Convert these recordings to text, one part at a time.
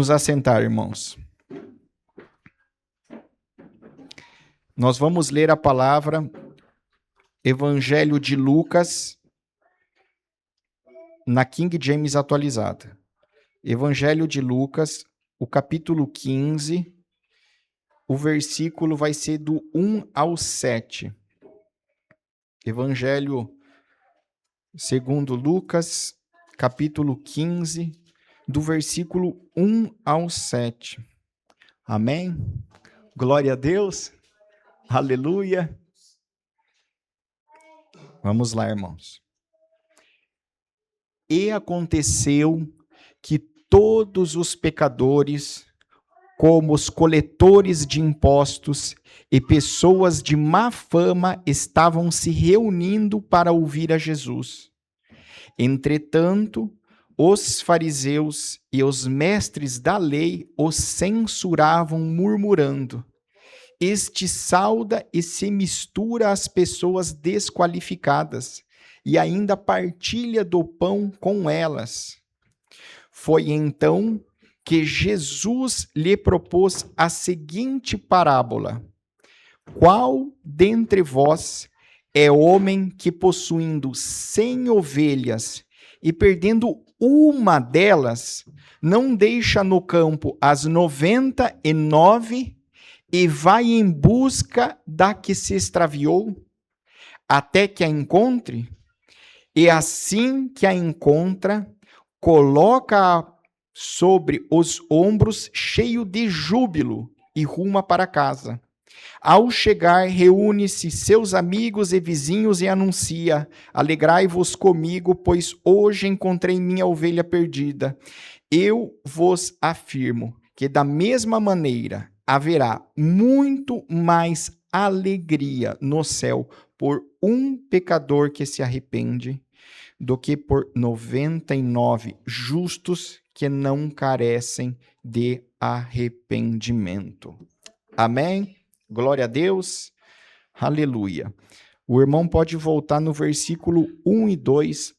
Nos assentar, irmãos. Nós vamos ler a palavra Evangelho de Lucas na King James atualizada. Evangelho de Lucas, o capítulo 15, o versículo vai ser do 1 ao 7. Evangelho segundo Lucas, capítulo 15, do versículo 1 ao 7. Amém? Glória a Deus. Aleluia. Vamos lá, irmãos. E aconteceu que todos os pecadores, como os coletores de impostos e pessoas de má fama, estavam se reunindo para ouvir a Jesus. Entretanto, os fariseus e os mestres da lei os censuravam, murmurando: este sauda e se mistura às pessoas desqualificadas e ainda partilha do pão com elas. Foi então que Jesus lhe propôs a seguinte parábola: qual dentre vós é homem que, possuindo 100 ovelhas e perdendo uma delas, não deixa no campo as 99 e vai em busca da que se extraviou, até que a encontre? E assim que a encontra, coloca-a sobre os ombros, cheio de júbilo, e ruma para casa. Ao chegar, reúne-se seus amigos e vizinhos e anuncia: alegrai-vos comigo, pois hoje encontrei minha ovelha perdida. Eu vos afirmo que da mesma maneira haverá muito mais alegria no céu por um pecador que se arrepende do que por 99 justos que não carecem de arrependimento. Amém? Glória a Deus. Aleluia. O irmão pode voltar no versículo 1 e 2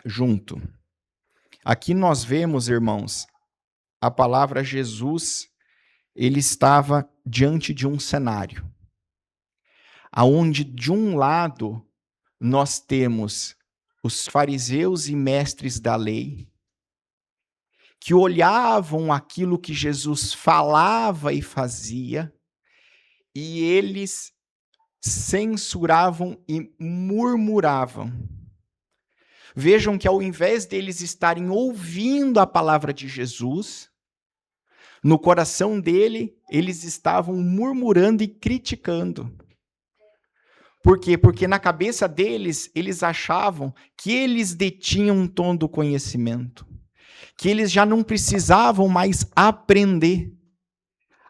junto. Aqui nós vemos, irmãos, a palavra Jesus, ele estava diante de um cenário, aonde de um lado nós temos os fariseus e mestres da lei, que olhavam aquilo que Jesus falava e fazia, e eles censuravam e murmuravam. Vejam que ao invés deles estarem ouvindo a palavra de Jesus, no coração dele, eles estavam murmurando e criticando. Por quê? Porque na cabeça deles, eles achavam que eles detinham todo o conhecimento, que eles já não precisavam mais aprender.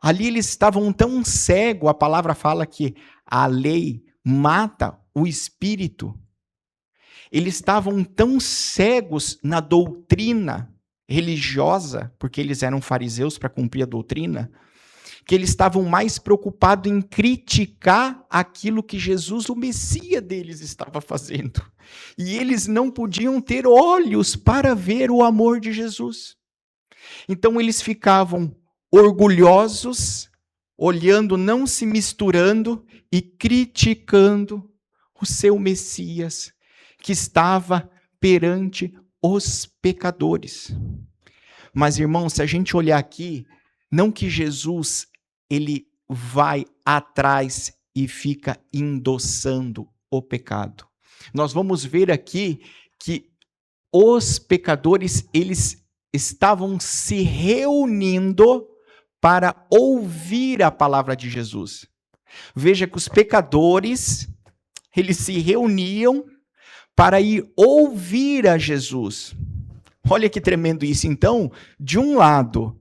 Ali eles estavam tão cegos, a palavra fala que a lei mata o espírito. Eles estavam tão cegos na doutrina religiosa, porque eles eram fariseus para cumprir a doutrina, que eles estavam mais preocupados em criticar aquilo que Jesus, o Messias deles, estava fazendo. E eles não podiam ter olhos para ver o amor de Jesus. Então eles ficavam orgulhosos, olhando, não se misturando e criticando o seu Messias, que estava perante os pecadores. Mas, irmãos, se a gente olhar aqui, não que Jesus, ele vai atrás e fica endossando o pecado. Nós vamos ver aqui que os pecadores, eles estavam se reunindo para ouvir a palavra de Jesus. Veja que os pecadores, eles se reuniam para ir ouvir a Jesus. Olha que tremendo isso. Então, de um lado,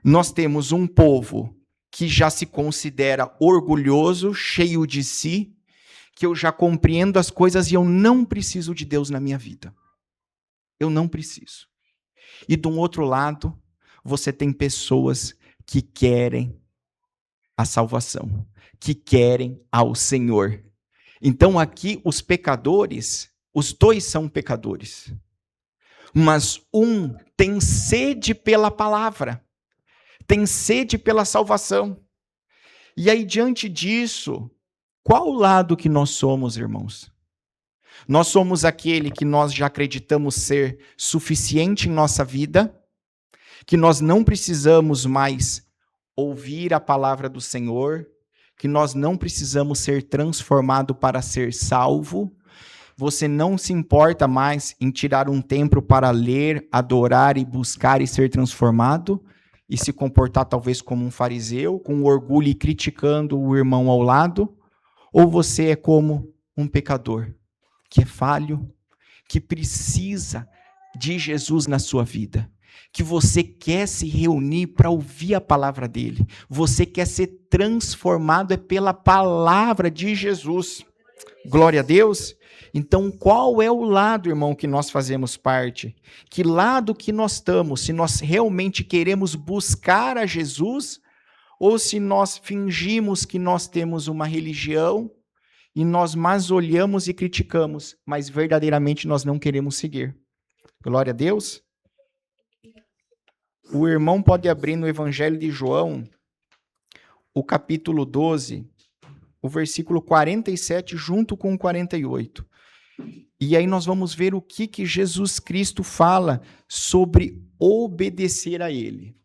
nós temos um povo que já se considera orgulhoso, cheio de si, que eu já compreendo as coisas e eu não preciso de Deus na minha vida. Eu não preciso. E de um outro lado, você tem pessoas que querem a salvação, que querem ao Senhor. Então aqui os pecadores, os dois são pecadores. Mas um tem sede pela palavra. tem sede pela salvação. E aí, diante disso, qual lado que nós somos, irmãos? Nós somos aquele que nós já acreditamos ser suficiente em nossa vida, que nós não precisamos mais ouvir a palavra do Senhor, que nós não precisamos ser transformado para ser salvo. Você não se importa mais em tirar um tempo para ler, adorar e buscar e ser transformado, e se comportar talvez como um fariseu, com orgulho e criticando o irmão ao lado? Ou você é como um pecador, que é falho, que precisa de Jesus na sua vida, que você quer se reunir para ouvir a palavra dele, você quer ser transformado pela palavra de Jesus. Glória a Deus. Então, qual é o lado, irmão, que nós fazemos parte? Que lado que nós estamos? Se nós realmente queremos buscar a Jesus, ou se nós fingimos que nós temos uma religião e nós mais olhamos e criticamos, mas verdadeiramente nós não queremos seguir. Glória a Deus. O irmão pode abrir no Evangelho de João, o capítulo 12, o versículo 47 junto com o 48. E aí nós vamos ver o que Jesus Cristo fala sobre obedecer a ele.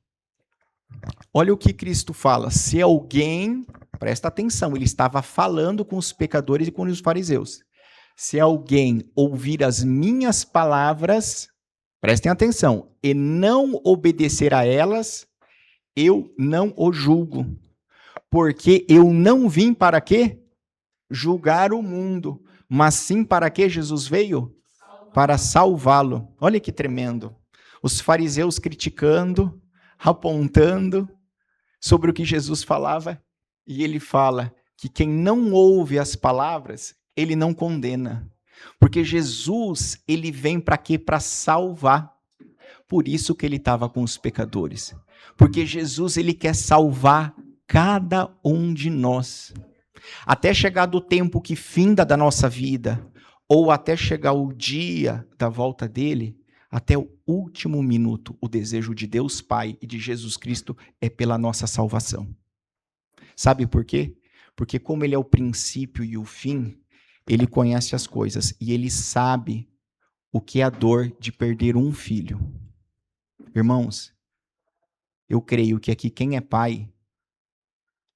Olha o que Cristo fala. Se alguém, presta atenção, ele estava falando com os pecadores e com os fariseus. Se alguém ouvir as minhas palavras, prestem atenção, e não obedecer a elas, eu não o julgo. Porque eu não vim para quê? Julgar o mundo, mas sim para que Jesus veio? Para salvá-lo. Olha que tremendo. Os fariseus criticando, apontando sobre o que Jesus falava, e ele fala que quem não ouve as palavras, ele não condena. Porque Jesus, ele vem para quê? Para salvar. Por isso que ele estava com os pecadores. Porque Jesus, ele quer salvar cada um de nós. Até chegar do tempo que finda da nossa vida, ou até chegar o dia da volta dele, até o último minuto, o desejo de Deus Pai e de Jesus Cristo é pela nossa salvação. Sabe por quê? Porque como ele é o princípio e o fim, ele conhece as coisas e ele sabe o que é a dor de perder um filho. Irmãos, eu creio que aqui quem é pai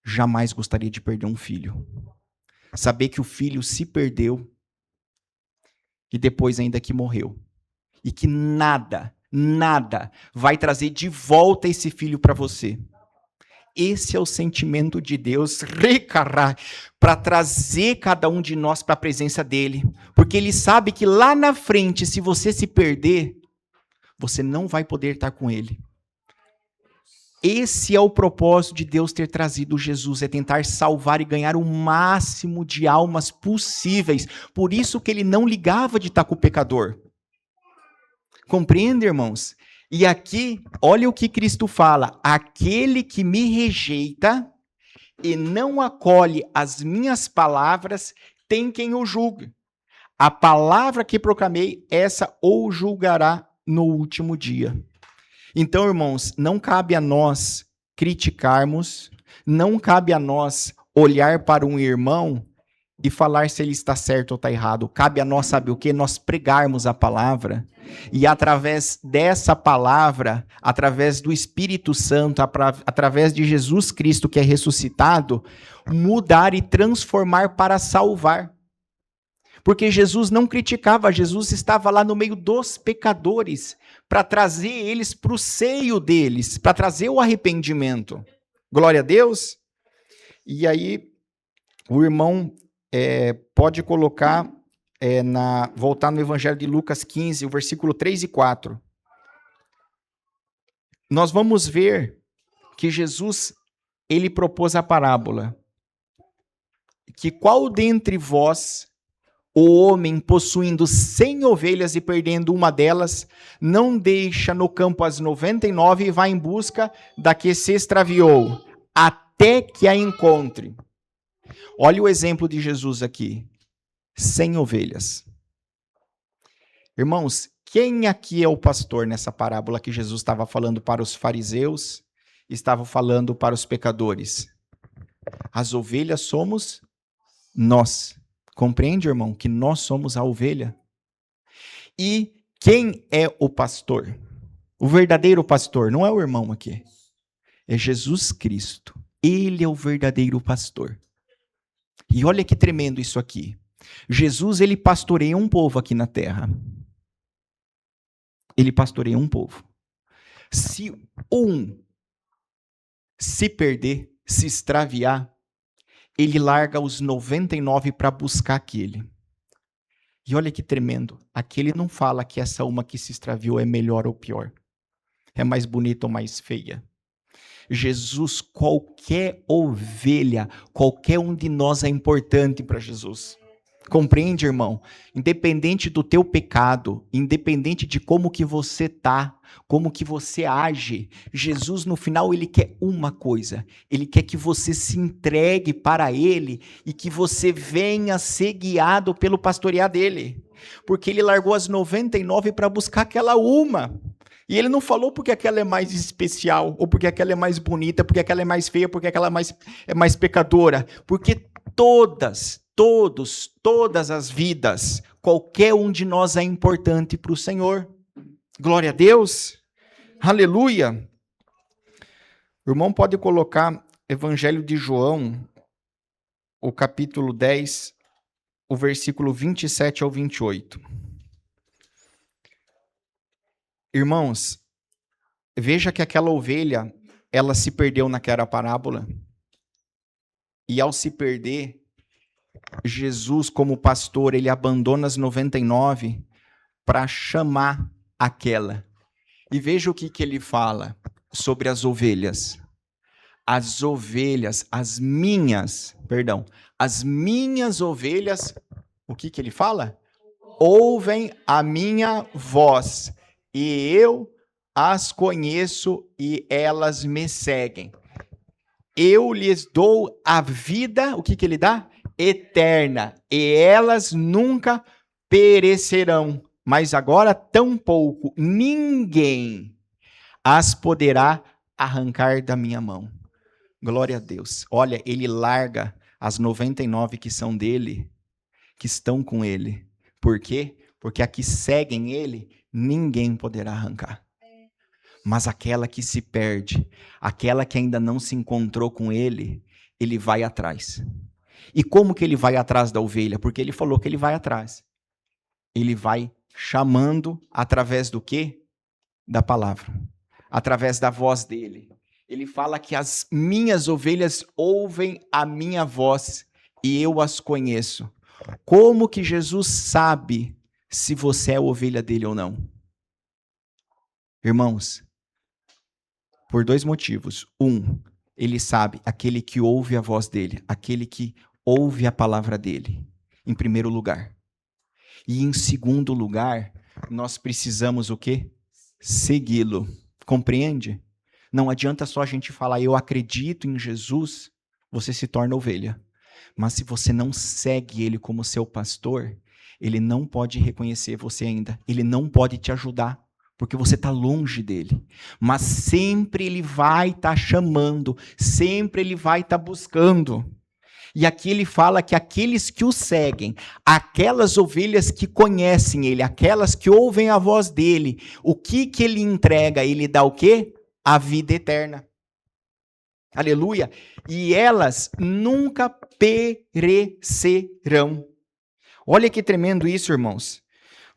jamais gostaria de perder um filho. Saber que o filho se perdeu e depois ainda que morreu. E que nada vai trazer de volta esse filho para você. Esse é o sentimento de Deus para trazer cada um de nós para a presença dele. Porque ele sabe que lá na frente, se você se perder, você não vai poder estar com ele. Esse é o propósito de Deus ter trazido Jesus, é tentar salvar e ganhar o máximo de almas possíveis. Por isso que ele não ligava de estar com o pecador. Compreende, irmãos? E aqui, olha o que Cristo fala. Aquele que me rejeita e não acolhe as minhas palavras, tem quem o julgue. A palavra que proclamei, essa o julgará no último dia. Então, irmãos, não cabe a nós criticarmos, não cabe a nós olhar para um irmão e falar se ele está certo ou está errado. Cabe a nós, sabe o quê? Nós pregarmos a palavra e através dessa palavra, através do Espírito Santo, através de Jesus Cristo que é ressuscitado, mudar e transformar para salvar. Porque Jesus não criticava, Jesus estava lá no meio dos pecadores para trazer eles para o seio deles, para trazer o arrependimento. Glória a Deus. E aí, o irmão pode colocar, voltar no Evangelho de Lucas 15, o versículo 3 e 4. Nós vamos ver que Jesus, ele propôs a parábola. Que qual dentre vós, o homem possuindo 100 ovelhas e perdendo uma delas, não deixa no campo as 99 e vai em busca da que se extraviou, até que a encontre. Olha o exemplo de Jesus aqui. 100 ovelhas. Irmãos, quem aqui é o pastor nessa parábola que Jesus estava falando para os fariseus estava falando para os pecadores? As ovelhas somos nós. Compreende, irmão, que nós somos a ovelha? E quem é o pastor? O verdadeiro pastor não é o irmão aqui. É Jesus Cristo. Ele é o verdadeiro pastor. E olha que tremendo isso aqui. Jesus, ele pastoreia um povo aqui na terra. Ele pastoreia um povo. Se um se perder, se extraviar, ele larga os 99 para buscar aquele. E olha que tremendo. Aquele não fala que essa uma que se extraviou é melhor ou pior. É mais bonita ou mais feia. Jesus, qualquer ovelha, qualquer um de nós é importante para Jesus. Compreende, irmão? Independente do teu pecado, independente de como que você tá, como que você age, Jesus no final ele quer uma coisa, ele quer que você se entregue para ele e que você venha ser guiado pelo pastorear dele, porque ele largou as 99 para buscar aquela uma. E ele não falou porque aquela é mais especial, ou porque aquela é mais bonita, porque aquela é mais feia, porque aquela é mais pecadora, porque todas as vidas, qualquer um de nós é importante para o Senhor. Glória a Deus. Aleluia. O irmão pode colocar Evangelho de João, o capítulo 10, o versículo 27 ao 28. Irmãos, veja que aquela ovelha, ela se perdeu naquela parábola. E ao se perder, Jesus, como pastor, ele abandona as 99 para chamar aquela. E veja o que ele fala sobre as ovelhas. As ovelhas, as minhas ovelhas, o que ele fala? Ouvem a minha voz, e eu as conheço e elas me seguem. Eu lhes dou a vida, o que ele dá? Eterna, e elas nunca perecerão, mas agora tampouco ninguém as poderá arrancar da minha mão. Glória a Deus. Olha, ele larga as 99 que são dele, que estão com ele. Por quê? Porque a que seguem ele, ninguém poderá arrancar. Mas aquela que se perde, aquela que ainda não se encontrou com ele, ele vai atrás. E como que ele vai atrás da ovelha? Porque ele falou que ele vai atrás. Ele vai chamando através do quê? Da palavra. Através da voz dele. Ele fala que as minhas ovelhas ouvem a minha voz e eu as conheço. Como que Jesus sabe se você é ovelha dele ou não? Irmãos, por 2 motivos. Ele sabe, aquele que ouve a voz dele, aquele que ouve a palavra dele, em primeiro lugar. E em segundo lugar, nós precisamos o quê? Segui-lo. Compreende? Não adianta só a gente falar, eu acredito em Jesus, você se torna ovelha. Mas se você não segue ele como seu pastor, ele não pode reconhecer você ainda. Ele não pode te ajudar, porque você está longe dele. Mas sempre ele vai estar chamando, sempre ele vai estar buscando. E aqui ele fala que aqueles que o seguem, aquelas ovelhas que conhecem ele, aquelas que ouvem a voz dele, o que ele entrega? Ele dá o quê? A vida eterna. Aleluia. E elas nunca perecerão. Olha que tremendo isso, irmãos.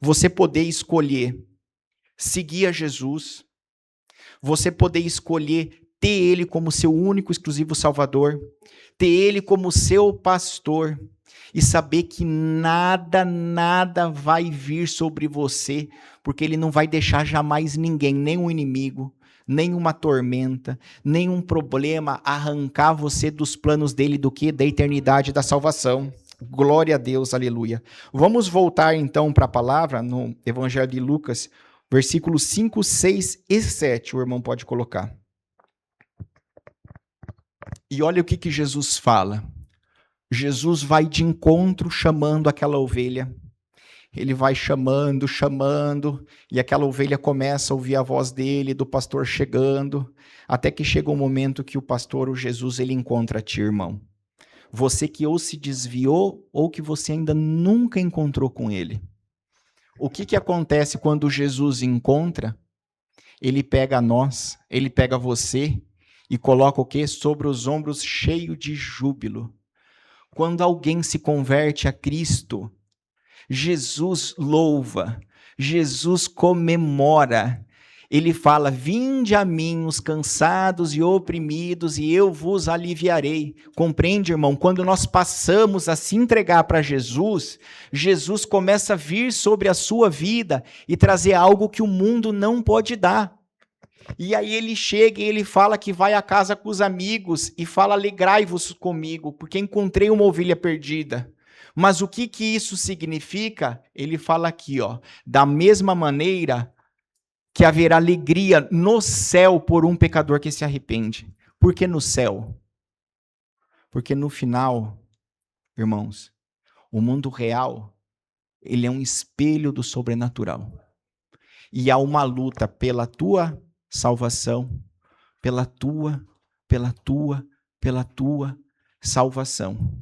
Você poder escolher seguir a Jesus, você poder escolher ter ele como seu único, exclusivo Salvador, ter ele como seu pastor e saber que nada vai vir sobre você, porque ele não vai deixar jamais ninguém, nem um inimigo, nem uma tormenta, nenhum problema arrancar você dos planos dele do que? Da eternidade da salvação. Glória a Deus, aleluia. Vamos voltar então para a palavra no Evangelho de Lucas, versículos 5, 6 e 7, o irmão pode colocar. E olha o que Jesus fala. Jesus vai de encontro chamando aquela ovelha. Ele vai chamando, chamando, e aquela ovelha começa a ouvir a voz dele, do pastor chegando, até que chega um momento que o pastor, o Jesus, ele encontra ti, irmão. Você que ou se desviou, ou que você ainda nunca encontrou com ele. O que acontece quando Jesus encontra? Ele pega nós, ele pega você, e coloca o quê? Sobre os ombros, cheio de júbilo. Quando alguém se converte a Cristo, Jesus louva, Jesus comemora. Ele fala: vinde a mim os cansados e oprimidos, e eu vos aliviarei. Compreende, irmão? Quando nós passamos a se entregar para Jesus, Jesus começa a vir sobre a sua vida e trazer algo que o mundo não pode dar. E aí ele chega e ele fala que vai à casa com os amigos e fala: alegrai-vos comigo, porque encontrei uma ovelha perdida. Mas o que isso significa? Ele fala aqui, ó, da mesma maneira que haverá alegria no céu por um pecador que se arrepende. Por que no céu? Porque no final, irmãos, o mundo real, ele é um espelho do sobrenatural. E há uma luta pela tua salvação, pela tua salvação.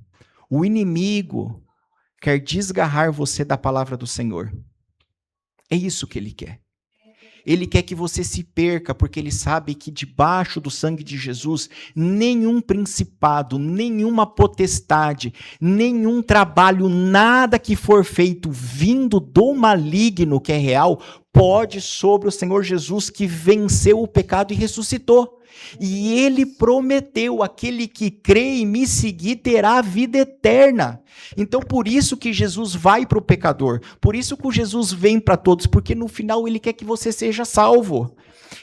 O inimigo quer desgarrar você da palavra do Senhor. É isso que ele quer. Ele quer que você se perca, porque ele sabe que debaixo do sangue de Jesus, nenhum principado, nenhuma potestade, nenhum trabalho, nada que for feito vindo do maligno, que é real, pode sobre o Senhor Jesus, que venceu o pecado e ressuscitou. E ele prometeu: aquele que crê e me seguir terá a vida eterna. Então por isso que Jesus vai para o pecador, por isso que Jesus vem para todos, porque no final ele quer que você seja salvo.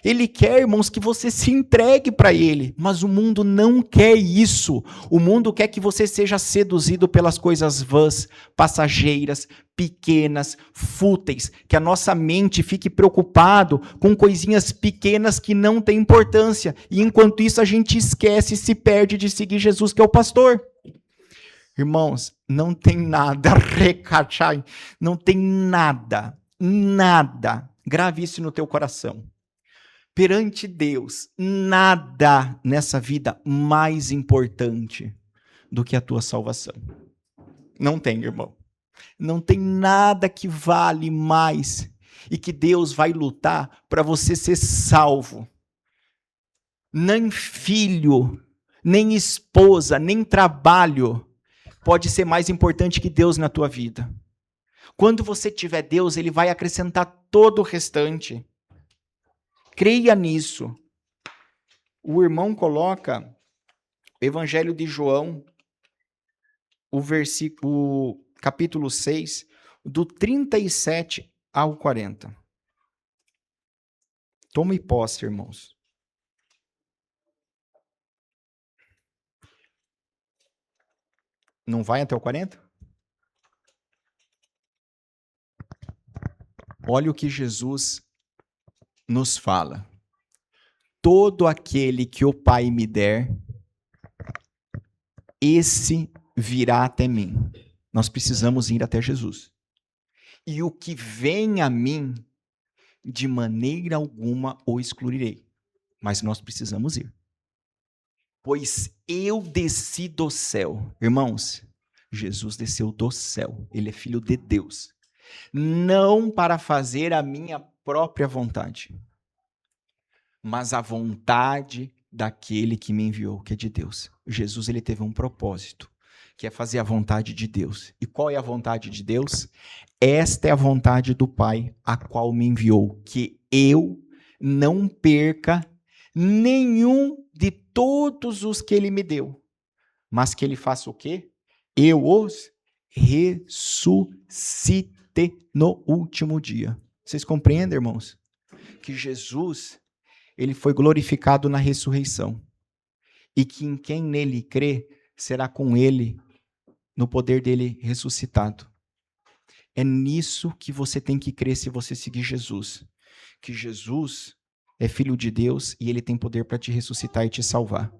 Ele quer, irmãos, que você se entregue para ele, mas o mundo não quer isso. O mundo quer que você seja seduzido pelas coisas vãs, passageiras, pequenas, fúteis, que a nossa mente fique preocupado com coisinhas pequenas que não têm importância, e enquanto isso a gente esquece e se perde de seguir Jesus, que é o pastor. Irmãos, não tem nada, não tem nada, grave isso no teu coração. Perante Deus, nada nessa vida mais importante do que a tua salvação. Não tem, irmão. Não tem nada que vale mais e que Deus vai lutar para você ser salvo. Nem filho, nem esposa, nem trabalho pode ser mais importante que Deus na tua vida. Quando você tiver Deus, ele vai acrescentar todo o restante. Creia nisso. O irmão coloca o Evangelho de João, o capítulo 6, do 37 ao 40. Tome posse, irmãos. Não vai até o 40? Olha o que Jesus nos fala: todo aquele que o Pai me der, esse virá até mim. Nós precisamos ir até Jesus. E o que vem a mim, de maneira alguma o excluirei. Mas nós precisamos ir. Pois eu desci do céu. Irmãos, Jesus desceu do céu. Ele é filho de Deus. Não para fazer a minha própria vontade, mas a vontade daquele que me enviou, que é de Deus. Jesus, ele teve um propósito, que é fazer a vontade de Deus. E qual é a vontade de Deus? Esta é a vontade do Pai, a qual me enviou, que eu não perca nenhum de todos os que ele me deu, mas que ele faça o quê? Eu os ressuscite no último dia. Vocês compreendem, irmãos? Que Jesus, ele foi glorificado na ressurreição. E que em quem nele crê, será com ele, no poder dele ressuscitado. É nisso que você tem que crer se você seguir Jesus. Que Jesus é filho de Deus e ele tem poder para te ressuscitar e te salvar.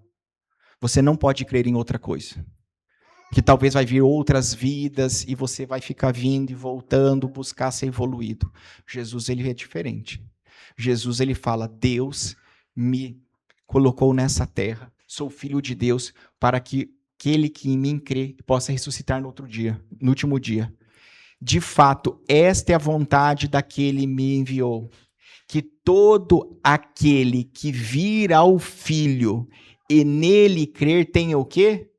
Você não pode crer em outra coisa. que talvez vai vir outras vidas e você vai ficar vindo e voltando, buscar ser evoluído. Jesus, ele é diferente. Jesus, ele fala, Deus me colocou nessa terra, sou filho de Deus, para que aquele que em mim crê possa ressuscitar no outro dia, no último dia. De fato, esta é a vontade daquele que me enviou, que todo aquele que vir ao Filho e nele crer tenha o quê?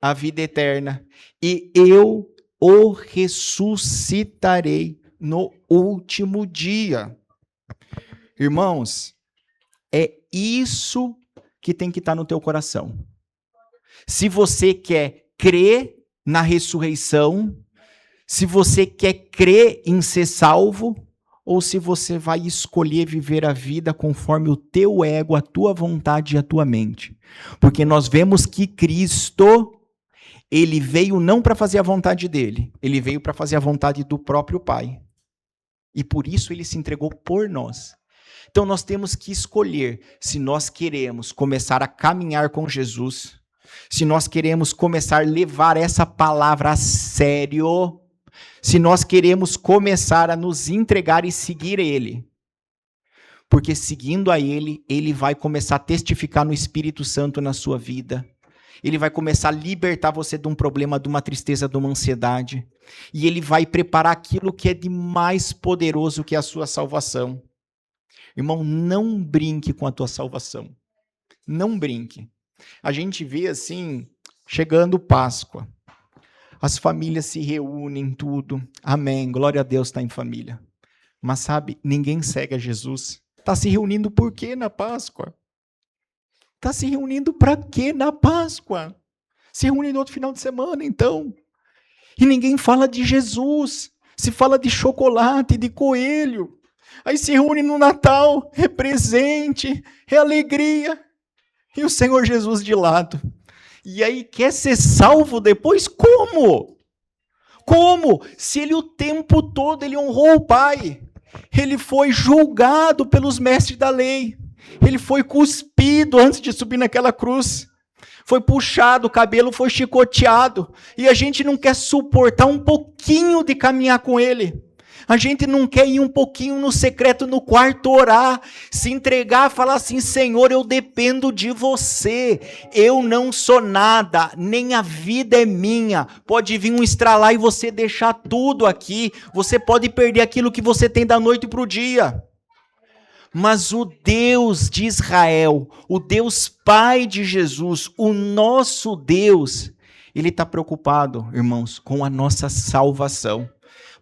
A vida eterna, e eu o ressuscitarei no último dia. Irmãos, é isso que tem que estar no teu coração. Se você quer crer na ressurreição, se você quer crer em ser salvo, ou se você vai escolher viver a vida conforme o teu ego, a tua vontade e a tua mente. Porque nós vemos que Cristo, ele veio não para fazer a vontade dele, ele veio para fazer a vontade do próprio Pai. E por isso ele se entregou por nós. Então nós temos que escolher se nós queremos começar a caminhar com Jesus, se nós queremos começar a levar essa palavra a sério, se nós queremos começar a nos entregar e seguir ele. Porque seguindo a ele, ele vai começar a testificar no Espírito Santo na sua vida. Ele vai começar a libertar você de um problema, de uma tristeza, de uma ansiedade. E ele vai preparar aquilo que é de mais poderoso que a sua salvação. Irmão, não brinque com a tua salvação. Não brinque. A gente vê assim, chegando Páscoa. As famílias se reúnem, tudo. Amém, glória a Deus está em família. Mas sabe, ninguém segue a Jesus. Está se reunindo por quê na Páscoa? Está se reunindo para quê na Páscoa? Se reúne no outro final de semana, então. E ninguém fala de Jesus. Se fala de chocolate, de coelho. Aí se reúne no Natal, é presente, é alegria. E o Senhor Jesus de lado. E aí quer ser salvo depois? Como? Como? Se ele o tempo todo ele honrou o Pai. Ele foi julgado pelos mestres da lei. Ele foi cuspido antes de subir naquela cruz. Foi puxado, o cabelo foi chicoteado. E a gente não quer suportar um pouquinho de caminhar com ele. A gente não quer ir um pouquinho no secreto, no quarto, orar, se entregar, falar assim, Senhor, eu dependo de você, eu não sou nada, nem a vida é minha, pode vir um estralar e você deixar tudo aqui, você pode perder aquilo que você tem da noite para o dia. Mas o Deus de Israel, o Deus Pai de Jesus, o nosso Deus, ele está preocupado, irmãos, com a nossa salvação.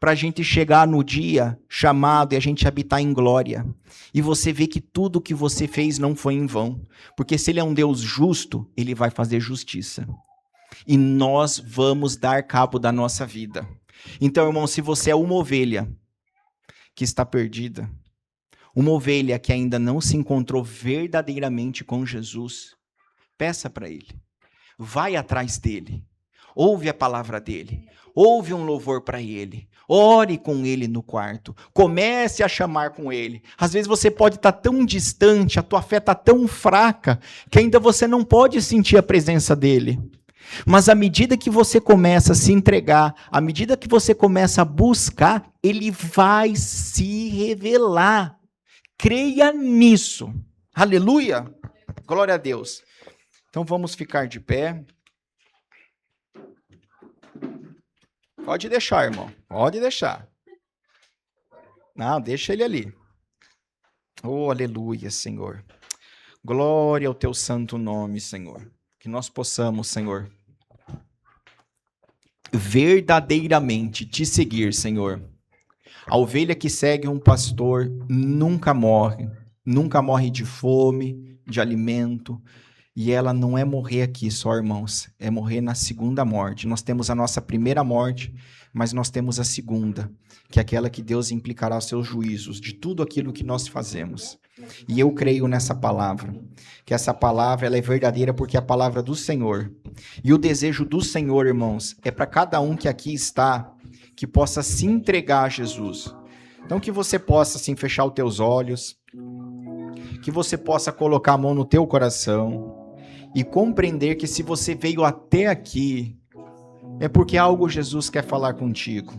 Para a gente chegar no dia chamado e a gente habitar em glória. E você vê que tudo que você fez não foi em vão. Porque se ele é um Deus justo, ele vai fazer justiça. E nós vamos dar cabo da nossa vida. Então, irmão, se você é uma ovelha que está perdida, uma ovelha que ainda não se encontrou verdadeiramente com Jesus, peça para ele. Vai atrás dele. Ouve a palavra dele. Ouve um louvor para ele. Ore com ele no quarto. Comece a chamar com ele. Às vezes você pode estar tão distante, a tua fé está tão fraca, que ainda você não pode sentir a presença dele. Mas à medida que você começa a se entregar, à medida que você começa a buscar, ele vai se revelar. Creia nisso. Aleluia. Glória a Deus. Então vamos ficar de pé. Pode deixar, irmão. Pode deixar. Não, deixa ele ali. Oh, aleluia, Senhor. Glória ao teu santo nome, Senhor. Que nós possamos, Senhor, verdadeiramente te seguir, Senhor. A ovelha que segue um pastor nunca morre de fome, de alimento. E ela não é morrer aqui só, irmãos, é morrer na segunda morte. Nós temos a nossa primeira morte, mas nós temos a segunda, que é aquela que Deus implicará os seus juízos de tudo aquilo que nós fazemos. E eu creio nessa palavra, que essa palavra ela é verdadeira porque é a palavra do Senhor. E o desejo do Senhor, irmãos, é para cada um que aqui está, que possa se entregar a Jesus. Então que você possa assim fechar os teus olhos, que você possa colocar a mão no teu coração, e compreender que se você veio até aqui, é porque algo Jesus quer falar contigo.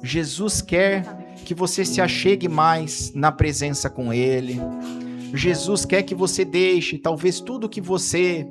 Jesus quer que você se achegue mais na presença com Ele. Jesus quer que você deixe, talvez, tudo que você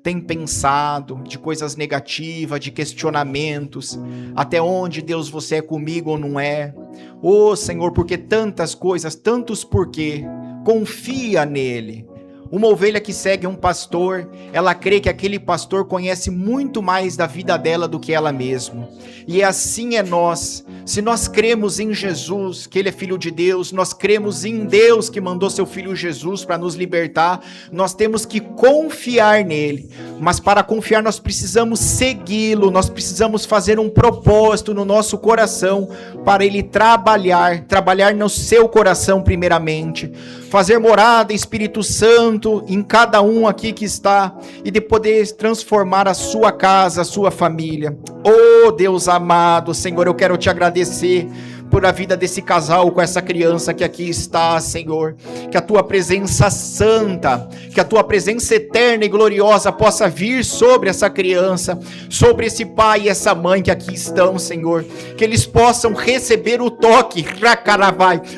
tem pensado, de coisas negativas, de questionamentos, até onde, Deus, você é comigo ou não é? Ô Senhor, porque tantas coisas, tantos porquê, confia nele. Uma ovelha que segue um pastor, ela crê que aquele pastor conhece muito mais da vida dela do que ela mesma. E assim é nós. Se nós cremos em Jesus, que Ele é Filho de Deus, nós cremos em Deus que mandou seu Filho Jesus para nos libertar, nós temos que confiar nele. Mas para confiar nós precisamos segui-lo, nós precisamos fazer um propósito no nosso coração para Ele trabalhar no seu coração primeiramente. Fazer morada, Espírito Santo, em cada um aqui que está, e de poder transformar a sua casa, a sua família. Oh Deus amado, Senhor, eu quero te agradecer por a vida desse casal com essa criança que aqui está, Senhor. Que a tua presença santa, que a tua presença eterna e gloriosa possa vir sobre essa criança, sobre esse pai e essa mãe que aqui estão, Senhor. Que eles possam receber o toque,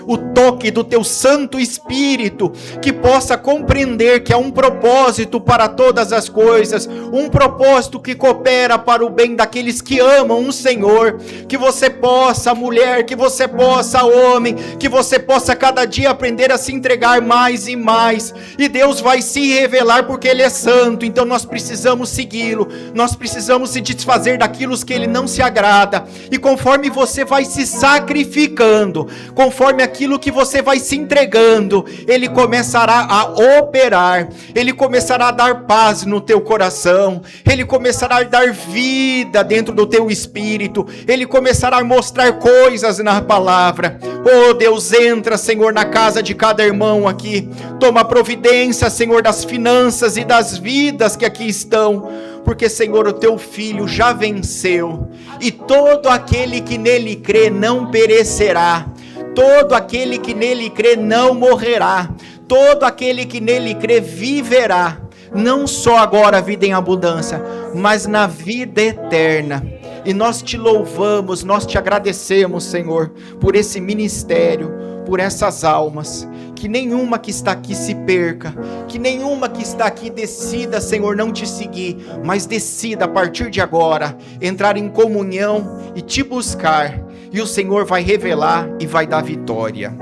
o toque do teu Santo Espírito, que possa compreender que há um propósito para todas as coisas, um propósito que coopera para o bem daqueles que amam o Senhor. Que você possa, mulher, que você possa, homem, que você possa cada dia aprender a se entregar mais e mais, e Deus vai se revelar porque Ele é santo. Então nós precisamos segui-lo, nós precisamos se desfazer daquilo que Ele não se agrada, e conforme você vai se sacrificando, conforme aquilo que você vai se entregando, Ele começará a operar, Ele começará a dar paz no teu coração, Ele começará a dar vida dentro do teu espírito, Ele começará a mostrar coisas na palavra. Oh Deus, entra, Senhor, na casa de cada irmão aqui, toma providência, Senhor, das finanças e das vidas que aqui estão, porque, Senhor, o teu filho já venceu, e todo aquele que nele crê não perecerá, todo aquele que nele crê não morrerá, todo aquele que nele crê viverá, não só agora a vida em abundância, mas na vida eterna. E nós te louvamos, nós te agradecemos, Senhor, por esse ministério, por essas almas. Que nenhuma que está aqui se perca, que nenhuma que está aqui decida, Senhor, não te seguir, mas decida a partir de agora entrar em comunhão e te buscar, e o Senhor vai revelar e vai dar vitória.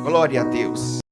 Glória a Deus.